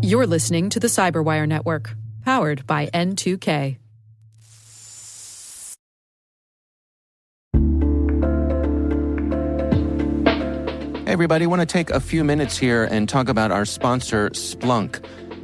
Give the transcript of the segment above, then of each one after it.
You're listening to the CyberWire Network, powered by N2K. Hey everybody, I want to take a few minutes here and talk about our sponsor, Splunk.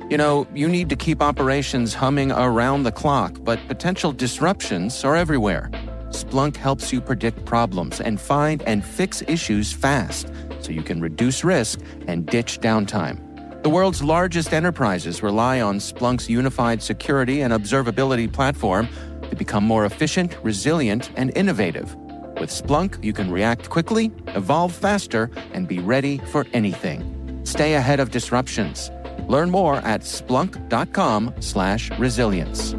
You know, you need to keep operations humming around the clock, but potential disruptions are everywhere. Splunk helps you predict problems and find and fix issues fast, so you can reduce risk and ditch downtime. The world's largest enterprises rely on Splunk's unified security and observability platform to become more efficient, resilient, and innovative. With Splunk, you can react quickly, evolve faster, and be ready for anything. Stay ahead of disruptions. Learn more at splunk.com/resilience.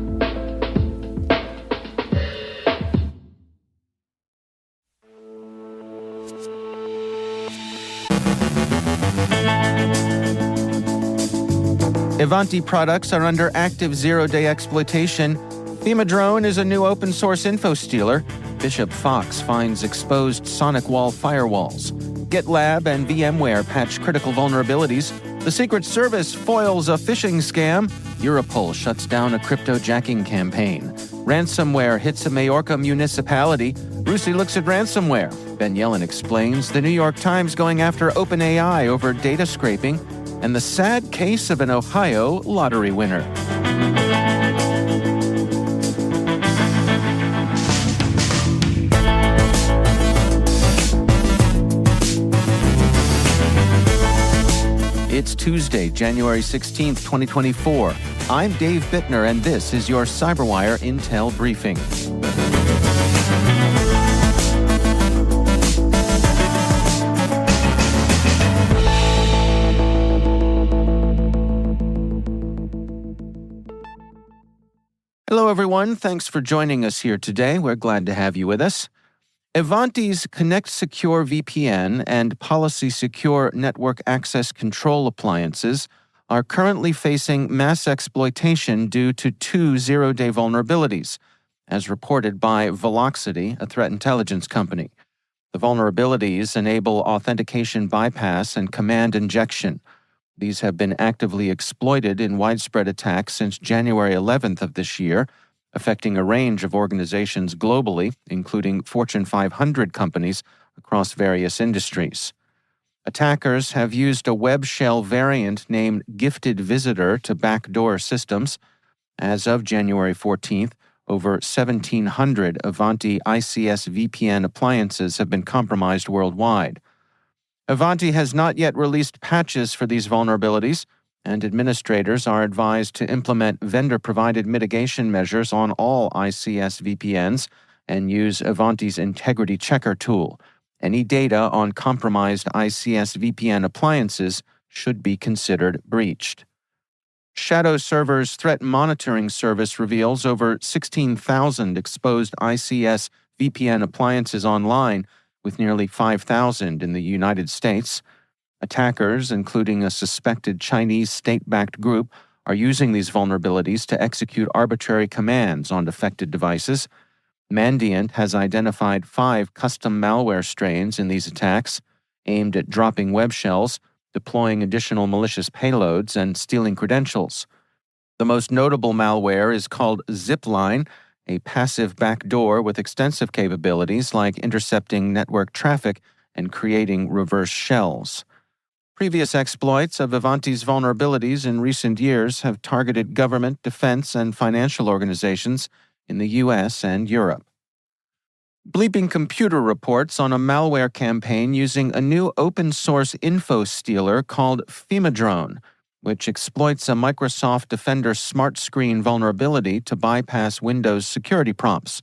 Ivanti products are under active zero-day exploitation. Phemedrone is a new open-source info stealer. Bishop Fox finds exposed SonicWall firewalls. GitLab and VMware patch critical vulnerabilities. The Secret Service foils a phishing scam. Europol shuts down a cryptojacking campaign. Ransomware hits a Majorca municipality. RUSI looks at ransomware. Ben Yelin explains the New York Times going after OpenAI over data scraping. And the sad case of an Ohio lottery winner. It's Tuesday, January 16th, 2024. I'm Dave Bittner, and this is your CyberWire Intel Briefing. Hello, everyone. Thanks for joining us here today. We're glad to have you with us. Ivanti's Connect Secure VPN and Policy Secure Network Access Control appliances are currently facing mass exploitation due to two zero-day vulnerabilities, as reported by Velocity, a threat intelligence company. The vulnerabilities enable authentication bypass and command injection. These have been actively exploited in widespread attacks since January 11th of this year, affecting a range of organizations globally, including Fortune 500 companies across various industries. Attackers have used a web shell variant named Gifted Visitor to backdoor systems. As of January 14th, over 1,700 Ivanti ICS VPN appliances have been compromised worldwide. Ivanti has not yet released patches for these vulnerabilities, and administrators are advised to implement vendor-provided mitigation measures on all ICS VPNs and use Ivanti's Integrity Checker tool. Any data on compromised ICS VPN appliances should be considered breached. Shadow Server's threat monitoring service reveals over 16,000 exposed ICS VPN appliances online, with nearly 5,000 in the United States. Attackers, including a suspected Chinese state-backed group, are using these vulnerabilities to execute arbitrary commands on affected devices. Mandiant has identified 5 custom malware strains in these attacks, aimed at dropping web shells, deploying additional malicious payloads, and stealing credentials. The most notable malware is called Zipline, a passive backdoor with extensive capabilities like intercepting network traffic and creating reverse shells. Previous exploits of Ivanti's vulnerabilities in recent years have targeted government, defense, and financial organizations in the U.S. and Europe. Bleeping Computer reports on a malware campaign using a new open-source info stealer called Phemedrone, which exploits a Microsoft Defender Smart Screen vulnerability to bypass Windows security prompts.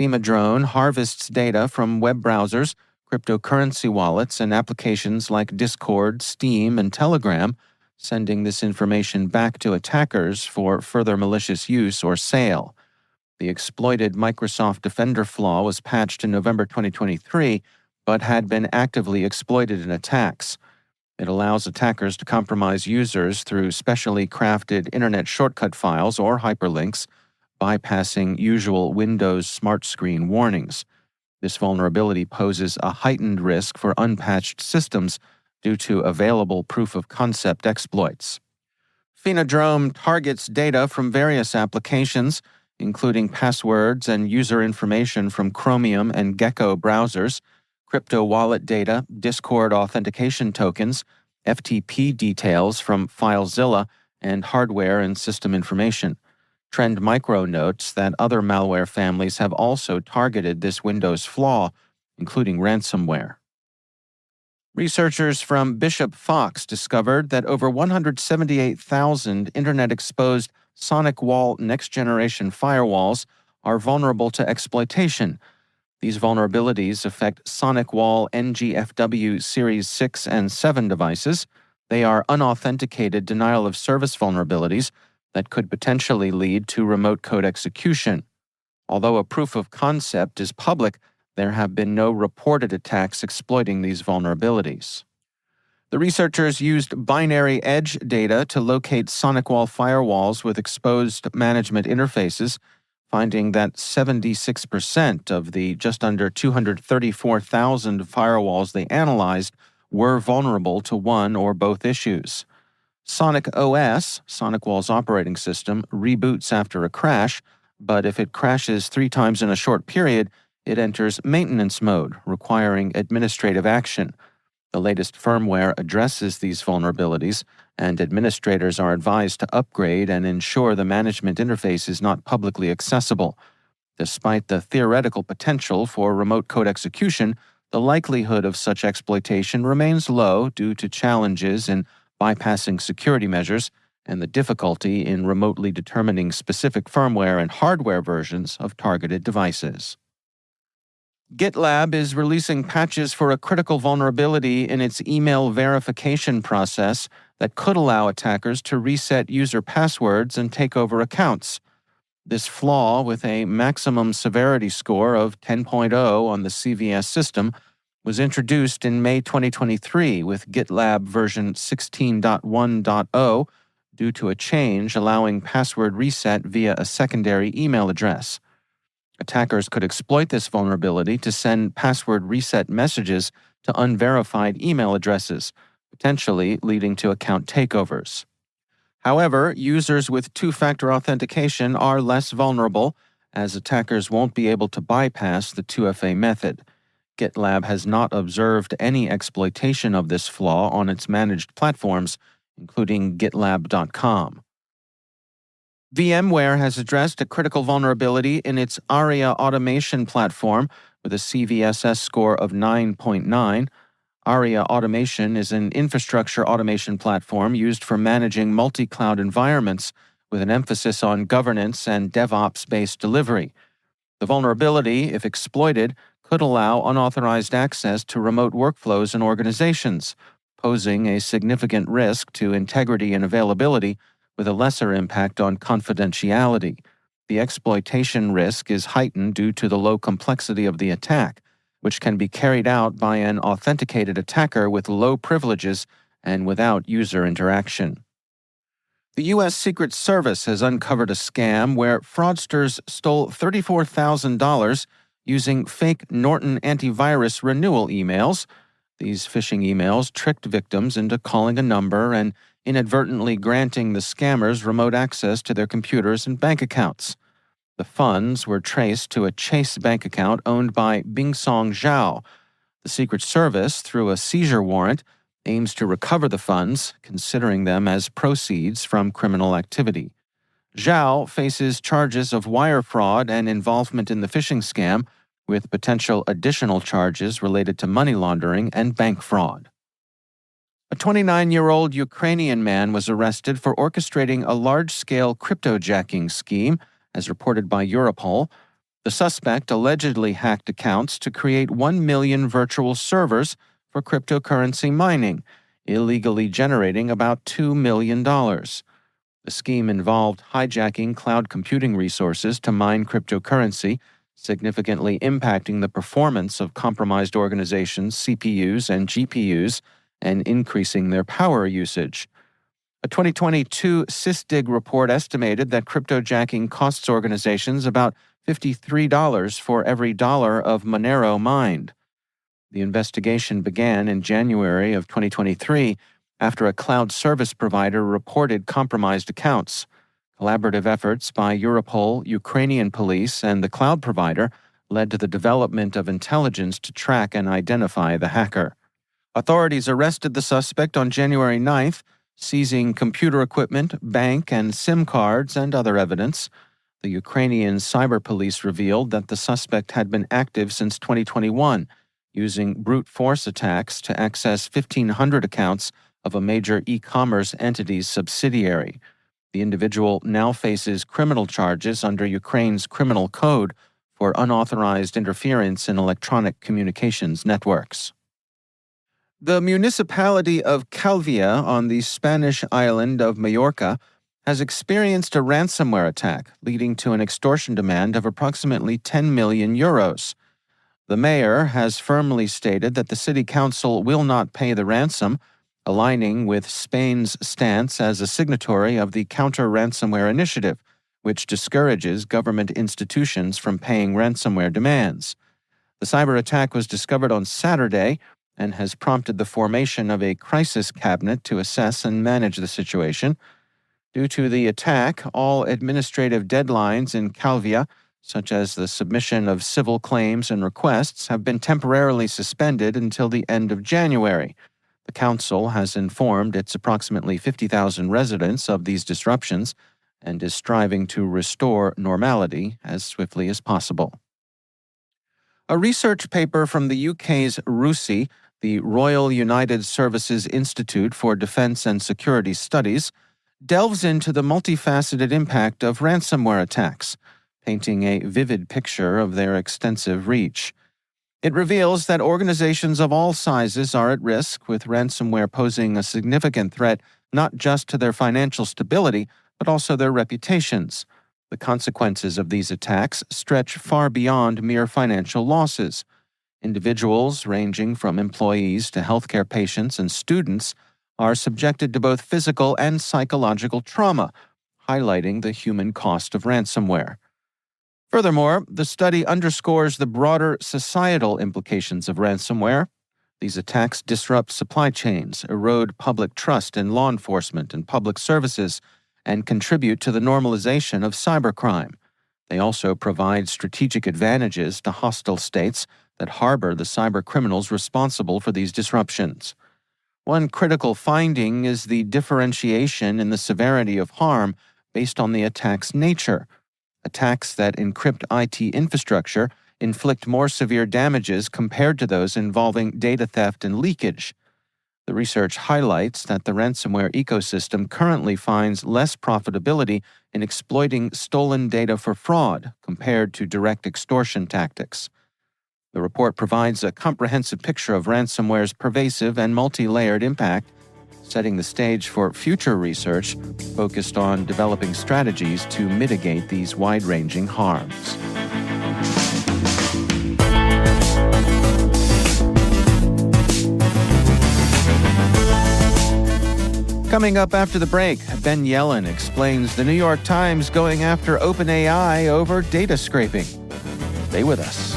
Phemedrone harvests data from web browsers, cryptocurrency wallets, and applications like Discord, Steam, and Telegram, sending this information back to attackers for further malicious use or sale. The exploited Microsoft Defender flaw was patched in November 2023, but had been actively exploited in attacks. It allows attackers to compromise users through specially crafted internet shortcut files or hyperlinks, bypassing usual Windows Smart Screen warnings. This vulnerability poses a heightened risk for unpatched systems due to available proof-of-concept exploits. Phemedrone targets data from various applications, including passwords and user information from Chromium and Gecko browsers, crypto wallet data, Discord authentication tokens, FTP details from FileZilla, and hardware and system information. Trend Micro notes that other malware families have also targeted this Windows flaw, including ransomware. Researchers from Bishop Fox discovered that over 178,000 Internet-exposed SonicWall next-generation firewalls are vulnerable to exploitation. These vulnerabilities affect SonicWall NGFW Series 6 and 7 devices. They are unauthenticated denial-of-service vulnerabilities that could potentially lead to remote code execution. Although a proof of concept is public, there have been no reported attacks exploiting these vulnerabilities. The researchers used binary edge data to locate SonicWall firewalls with exposed management interfaces, finding that 76% of the just under 234,000 firewalls they analyzed were vulnerable to one or both issues. Sonic OS, SonicWall's operating system, reboots after a crash, but if it crashes 3 times in a short period, it enters maintenance mode, requiring administrative action. The latest firmware addresses these vulnerabilities, and administrators are advised to upgrade and ensure the management interface is not publicly accessible. Despite the theoretical potential for remote code execution, the likelihood of such exploitation remains low due to challenges in bypassing security measures and the difficulty in remotely determining specific firmware and hardware versions of targeted devices. GitLab is releasing patches for a critical vulnerability in its email verification process that could allow attackers to reset user passwords and take over accounts. This flaw, with a maximum severity score of 10.0 on the CVS system, was introduced in May 2023 with GitLab version 16.1.0 due to a change allowing password reset via a secondary email address. Attackers could exploit this vulnerability to send password reset messages to unverified email addresses, potentially leading to account takeovers. However, users with two-factor authentication are less vulnerable, as attackers won't be able to bypass the 2FA method. GitLab has not observed any exploitation of this flaw on its managed platforms, including GitLab.com. VMware has addressed a critical vulnerability in its ARIA automation platform with a CVSS score of 9.9. ARIA Automation is an infrastructure automation platform used for managing multi-cloud environments with an emphasis on governance and DevOps-based delivery. The vulnerability, if exploited, could allow unauthorized access to remote workflows and organizations, posing a significant risk to integrity and availability with a lesser impact on confidentiality. The exploitation risk is heightened due to the low complexity of the attack, which can be carried out by an authenticated attacker with low privileges and without user interaction. The U.S. Secret Service has uncovered a scam where fraudsters stole $34,000 using fake Norton antivirus renewal emails. These phishing emails tricked victims into calling a number and inadvertently granting the scammers remote access to their computers and bank accounts. The funds were traced to a Chase bank account owned by Bingsong Zhao. The Secret Service, through a seizure warrant, aims to recover the funds, considering them as proceeds from criminal activity. Zhao faces charges of wire fraud and involvement in the phishing scam, with potential additional charges related to money laundering and bank fraud. A 29-year-old Ukrainian man was arrested for orchestrating a large-scale cryptojacking scheme, as reported by Europol. The suspect allegedly hacked accounts to create 1 million virtual servers for cryptocurrency mining, illegally generating about $2 million. The scheme involved hijacking cloud computing resources to mine cryptocurrency, significantly impacting the performance of compromised organizations' CPUs and GPUs, and increasing their power usage. A 2022 SysDig report estimated that cryptojacking costs organizations about $53 for every dollar of Monero mined. The investigation began in January of 2023 after a cloud service provider reported compromised accounts. Collaborative efforts by Europol, Ukrainian police, and the cloud provider led to the development of intelligence to track and identify the hacker. Authorities arrested the suspect on January 9th, seizing computer equipment, bank and SIM cards, and other evidence. The Ukrainian cyber police revealed that the suspect had been active since 2021, using brute force attacks to access 1,500 accounts of a major e-commerce entity's subsidiary. The individual now faces criminal charges under Ukraine's criminal code for unauthorized interference in electronic communications networks. The municipality of Calvia on the Spanish island of Majorca has experienced a ransomware attack, leading to an extortion demand of approximately 10 million euros. The mayor has firmly stated that the city council will not pay the ransom, aligning with Spain's stance as a signatory of the Counter-Ransomware Initiative, which discourages government institutions from paying ransomware demands. The cyber attack was discovered on Saturday and has prompted the formation of a crisis cabinet to assess and manage the situation. Due to the attack, all administrative deadlines in Calvia, such as the submission of civil claims and requests, have been temporarily suspended until the end of January. The council has informed its approximately 50,000 residents of these disruptions and is striving to restore normality as swiftly as possible. A research paper from the UK's RUSI, the Royal United Services Institute for Defence and Security Studies, delves into the multifaceted impact of ransomware attacks, painting a vivid picture of their extensive reach. It reveals that organizations of all sizes are at risk, with ransomware posing a significant threat not just to their financial stability, but also their reputations. The consequences of these attacks stretch far beyond mere financial losses. Individuals, ranging from employees to healthcare patients and students, are subjected to both physical and psychological trauma, highlighting the human cost of ransomware. Furthermore, the study underscores the broader societal implications of ransomware. These attacks disrupt supply chains, erode public trust in law enforcement and public services, and contribute to the normalization of cybercrime. They also provide strategic advantages to hostile states that harbor the cyber criminals responsible for these disruptions. One critical finding is the differentiation in the severity of harm based on the attack's nature. Attacks that encrypt IT infrastructure inflict more severe damages compared to those involving data theft and leakage. The research highlights that the ransomware ecosystem currently finds less profitability in exploiting stolen data for fraud compared to direct extortion tactics. The report provides a comprehensive picture of ransomware's pervasive and multi-layered impact, setting the stage for future research focused on developing strategies to mitigate these wide-ranging harms. Coming up after the break, Ben Yelin explains the New York Times going after OpenAI over data scraping. Stay with us.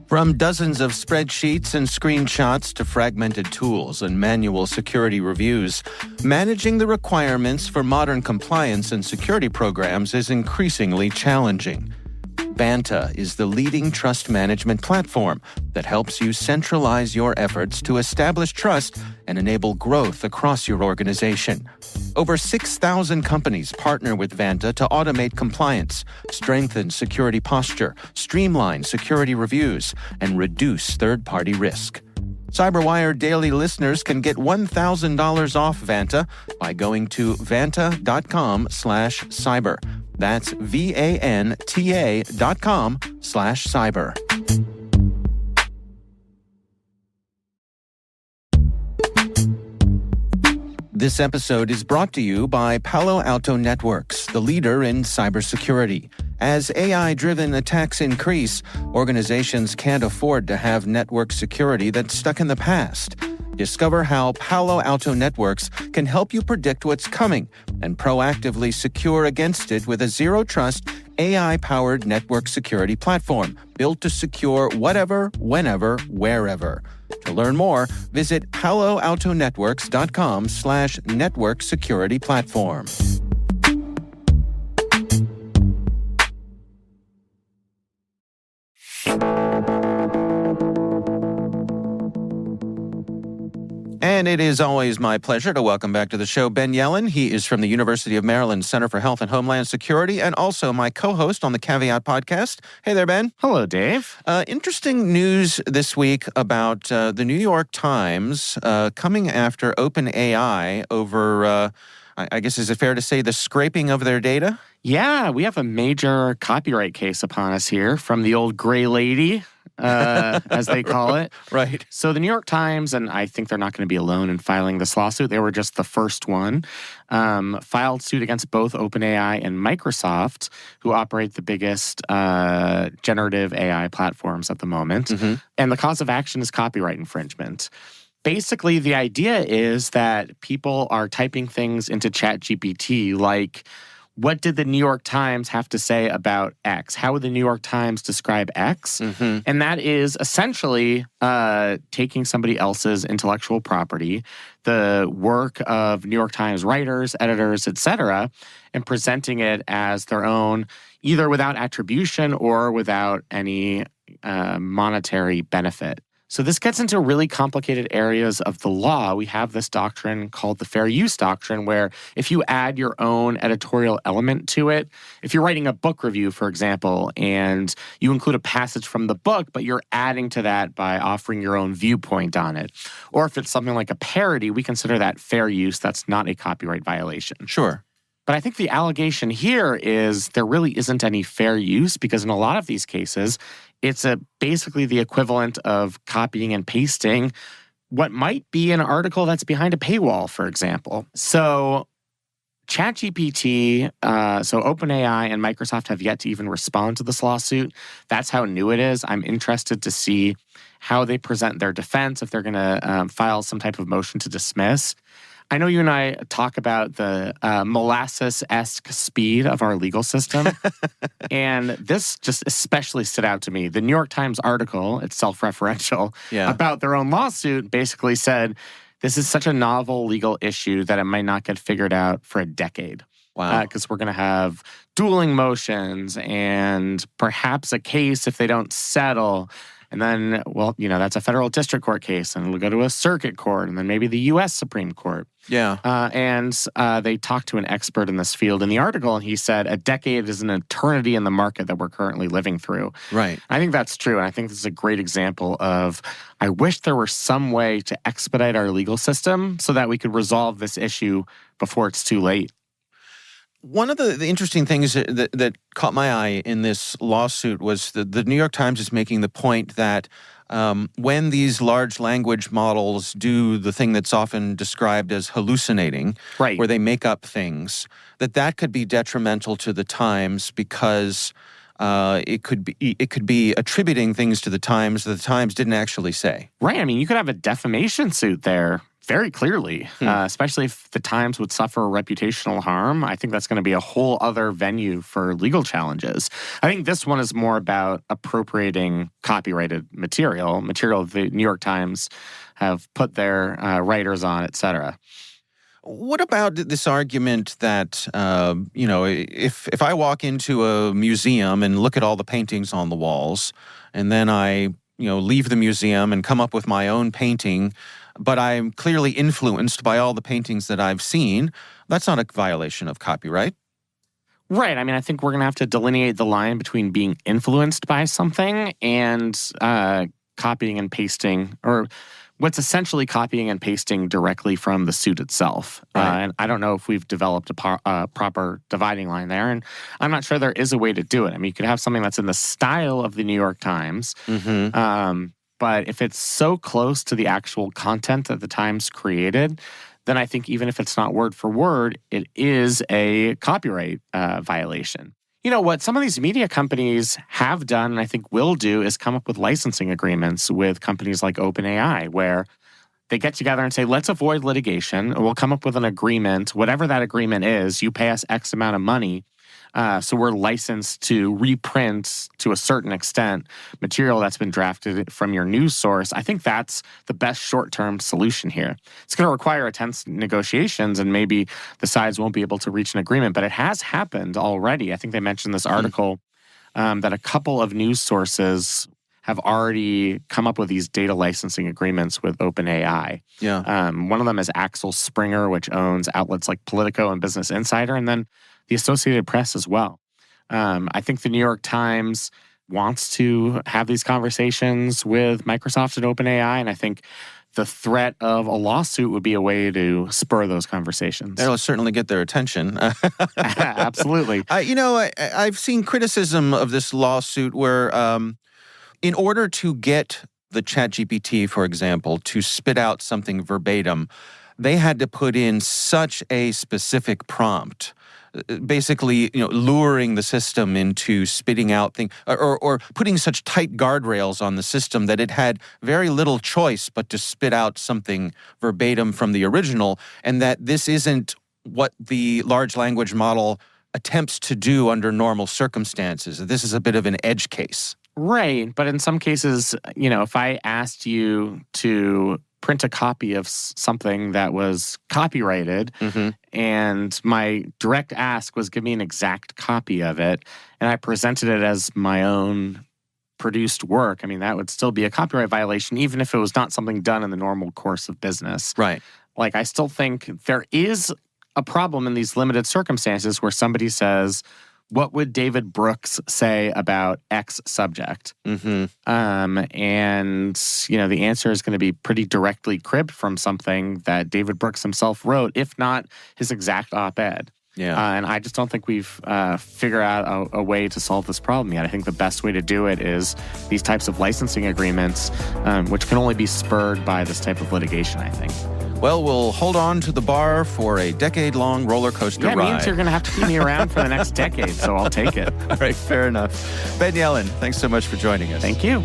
From dozens of spreadsheets and screenshots to fragmented tools and manual security reviews, managing the requirements for modern compliance and security programs is increasingly challenging. Vanta is the leading trust management platform that helps you centralize your efforts to establish trust and enable growth across your organization. Over 6,000 companies partner with Vanta to automate compliance, strengthen security posture, streamline security reviews, and reduce third-party risk. CyberWire Daily listeners can get $1,000 off Vanta by going to vanta.com/cyber. That's VANTA.com/cyber. This episode is brought to you by Palo Alto Networks, the leader in cybersecurity, As AI-driven attacks increase, organizations can't afford to have network security that's stuck in the past. Discover how Palo Alto Networks can help you predict what's coming and proactively secure against it with a zero-trust, AI-powered network security platform built to secure whatever, whenever, wherever. To learn more, visit paloaltonetworks.com/network security platform. And it is always my pleasure to welcome back to the show Ben Yelin. He is from the University of Maryland Center for Health and Homeland Security and also my co-host on the Caveat podcast. Hey there, Ben. Hello, Dave. Interesting news this week about the New York Times coming after OpenAI over, I guess, is it fair to say, the scraping of their data? Yeah, we have a major copyright case upon us here from the old gray lady, as they call it. Right. So the New York Times, and I think they're not going to be alone in filing this lawsuit. They were just the first one, filed suit against both OpenAI and Microsoft, who operate the biggest generative AI platforms at the moment. Mm-hmm. And the cause of action is copyright infringement. Basically, the idea is that people are typing things into ChatGPT like, what did the New York Times have to say about X? How would the New York Times describe X? Mm-hmm. And that is essentially taking somebody else's intellectual property, the work of New York Times writers, editors, etc., and presenting it as their own, either without attribution or without any monetary benefit. So this gets into really complicated areas of the law. We have this doctrine called the fair use doctrine, where if you add your own editorial element to it, if you're writing a book review, for example, and you include a passage from the book, but you're adding to that by offering your own viewpoint on it, or if it's something like a parody, we consider that fair use. That's not a copyright violation. Sure. But I think the allegation here is there really isn't any fair use because in a lot of these cases, it's basically the equivalent of copying and pasting what might be an article that's behind a paywall, for example. So ChatGPT, so OpenAI and Microsoft have yet to even respond to this lawsuit. That's how new it is. I'm interested to see how they present their defense, if they're going to file some type of motion to dismiss. I know you and I talk about the molasses-esque speed of our legal system, and this just especially stood out to me. The New York Times article, it's self-referential, about their own lawsuit basically said, this is such a novel legal issue that it might not get figured out for a decade. Wow. Because we're going to have dueling motions and perhaps a case if they don't settle. And then, well, that's a federal district court case, and it'll go to a circuit court, and then maybe the U.S. Supreme Court. Yeah. And they talked to an expert in this field in the article, and he said a decade is an eternity in the market that we're currently living through. Right. I think that's true, and I think this is a great example of, I wish there were some way to expedite our legal system so that we could resolve this issue before it's too late. One of the interesting things that caught my eye in this lawsuit was the New York Times is making the point that when these large language models do the thing that's often described as hallucinating, right, where they make up things, that could be detrimental to the Times because it could be attributing things to the Times that the Times didn't actually say. Right. I mean, you could have a defamation suit there. Very clearly, especially if the Times would suffer reputational harm. I think that's going to be a whole other venue for legal challenges. I think this one is more about appropriating copyrighted material the New York Times have put their writers on, et cetera. What about this argument that, if I walk into a museum and look at all the paintings on the walls, and then I, leave the museum and come up with my own painting, but I'm clearly influenced by all the paintings that I've seen, that's not a violation of copyright. Right. I mean, I think we're going to have to delineate the line between being influenced by something and copying and pasting, or what's essentially copying and pasting directly from the suit itself. Right. And I don't know if we've developed a proper dividing line there, and I'm not sure there is a way to do it. I mean, you could have something that's in the style of the New York Times, but if it's so close to the actual content that the Times created, then I think even if it's not word for word, it is a copyright violation. What some of these media companies have done, and I think will do, is come up with licensing agreements with companies like OpenAI, where they get together and say, let's avoid litigation. We'll come up with an agreement. Whatever that agreement is, you pay us X amount of money. So we're licensed to reprint, to a certain extent, material that's been drafted from your news source. I think that's the best short-term solution here. It's going to require intense negotiations, and maybe the sides won't be able to reach an agreement. But it has happened already. I think they mentioned this article that a couple of news sources have already come up with these data licensing agreements with OpenAI. Yeah. One of them is Axel Springer, which owns outlets like Politico and Business Insider, and then the Associated Press as well. I think the New York Times wants to have these conversations with Microsoft and OpenAI, and I think the threat of a lawsuit would be a way to spur those conversations. That'll certainly get their attention. Absolutely. I've seen criticism of this lawsuit where in order to get the ChatGPT, for example, to spit out something verbatim, they had to put in such a specific prompt, basically, luring the system into spitting out things, or putting such tight guardrails on the system that it had very little choice but to spit out something verbatim from the original, and that this isn't what the large language model attempts to do under normal circumstances. This is a bit of an edge case. Right. But in some cases, if I asked you to print a copy of something that was copyrighted, and my direct ask was give me an exact copy of it, and I presented it as my own produced work, that would still be a copyright violation, even if it was not something done in the normal course of business. Right. I still think there is a problem in these limited circumstances where somebody says, what would David Brooks say about X subject? And, the answer is going to be pretty directly cribbed from something that David Brooks himself wrote, if not his exact op-ed. Yeah. And I just don't think we've figured out a way to solve this problem yet. I think the best way to do it is these types of licensing agreements, which can only be spurred by this type of litigation, I think. Well, we'll hold on to the bar for a decade-long roller coaster ride. That means you're going to have to keep me around for the next decade, so I'll take it. All right, fair enough. Ben Yelin, thanks so much for joining us. Thank you.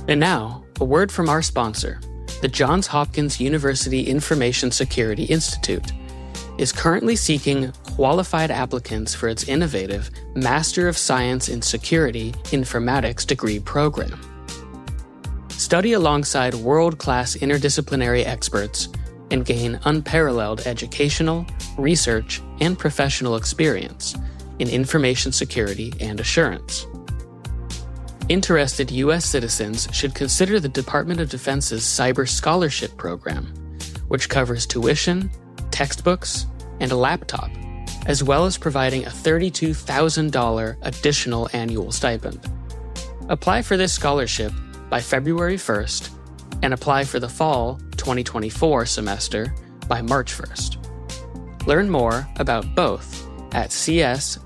And now, a word from our sponsor. The Johns Hopkins University Information Security Institute is currently seeking qualified applicants for its innovative Master of Science in Security Informatics degree program. Study alongside world-class interdisciplinary experts and gain unparalleled educational, research, and professional experience in information security and assurance. Interested U.S. citizens should consider the Department of Defense's Cyber Scholarship Program, which covers tuition, textbooks, and a laptop, as well as providing a $32,000 additional annual stipend. Apply for this scholarship by February 1st and apply for the fall 2024 semester by March 1st. Learn more about both at cs.jhu.edu/MSSI.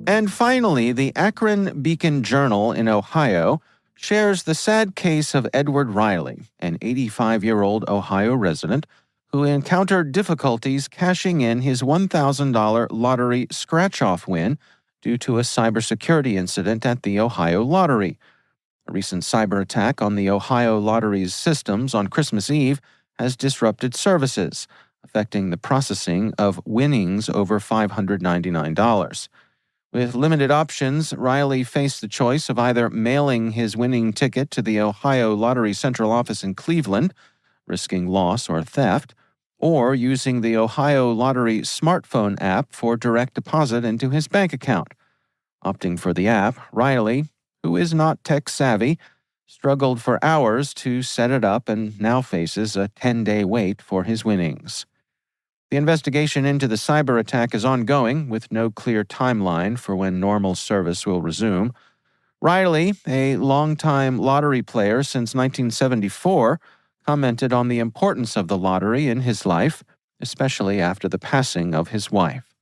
And finally, the Akron Beacon Journal in Ohio shares the sad case of Edward Riley, an 85-year-old Ohio resident who encountered difficulties cashing in his $1,000 lottery scratch-off win due to a cybersecurity incident at the Ohio Lottery. A recent cyber attack on the Ohio Lottery's systems on Christmas Eve has disrupted services, affecting the processing of winnings over $599. With limited options, Riley faced the choice of either mailing his winning ticket to the Ohio Lottery Central Office in Cleveland, risking loss or theft, or using the Ohio Lottery smartphone app for direct deposit into his bank account. Opting for the app, Riley, who is not tech-savvy, struggled for hours to set it up and now faces a 10-day wait for his winnings. The investigation into the cyber attack is ongoing, with no clear timeline for when normal service will resume. Riley, a longtime lottery player since 1974, commented on the importance of the lottery in his life, especially after the passing of his wife.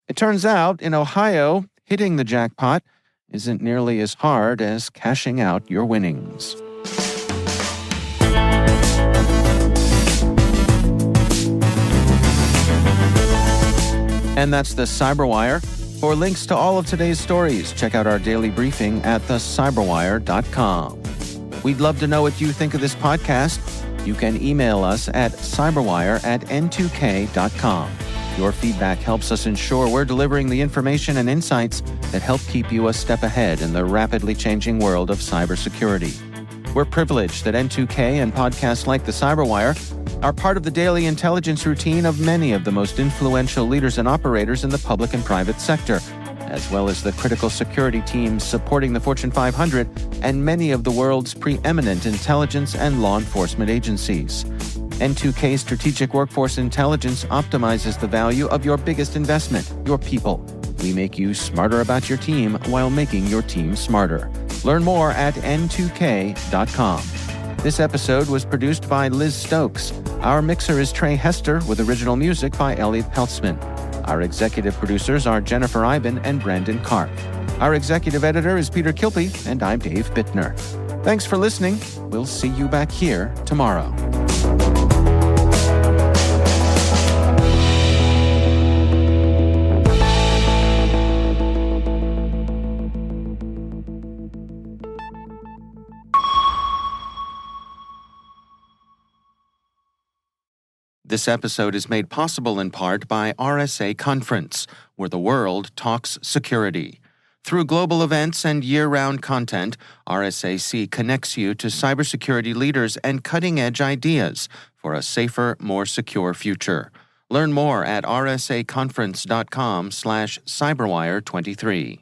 It turns out, in Ohio, hitting the jackpot isn't nearly as hard as cashing out your winnings. And that's the CyberWire. For links to all of today's stories, check out our daily briefing at thecyberwire.com. We'd love to know what you think of this podcast. You can email us at cyberwire@n2k.com. Your feedback helps us ensure we're delivering the information and insights that help keep you a step ahead in the rapidly changing world of cybersecurity. We're privileged that N2K and podcasts like the CyberWire are part of the daily intelligence routine of many of the most influential leaders and operators in the public and private sector, as well as the critical security teams supporting the Fortune 500 and many of the world's preeminent intelligence and law enforcement agencies. N2K Strategic Workforce Intelligence optimizes the value of your biggest investment, your people. We make you smarter about your team while making your team smarter. Learn more at n2k.com. This episode was produced by Liz Stokes. Our mixer is Trey Hester, with original music by Elliot Peltzman. Our executive producers are Jennifer Iben and Brandon Karp. Our executive editor is Peter Kilpie, and I'm Dave Bittner. Thanks for listening. We'll see you back here tomorrow. This episode is made possible in part by RSA Conference, where the world talks security. Through global events and year-round content, RSAC connects you to cybersecurity leaders and cutting-edge ideas for a safer, more secure future. Learn more at rsaconference.com/cyberwire23.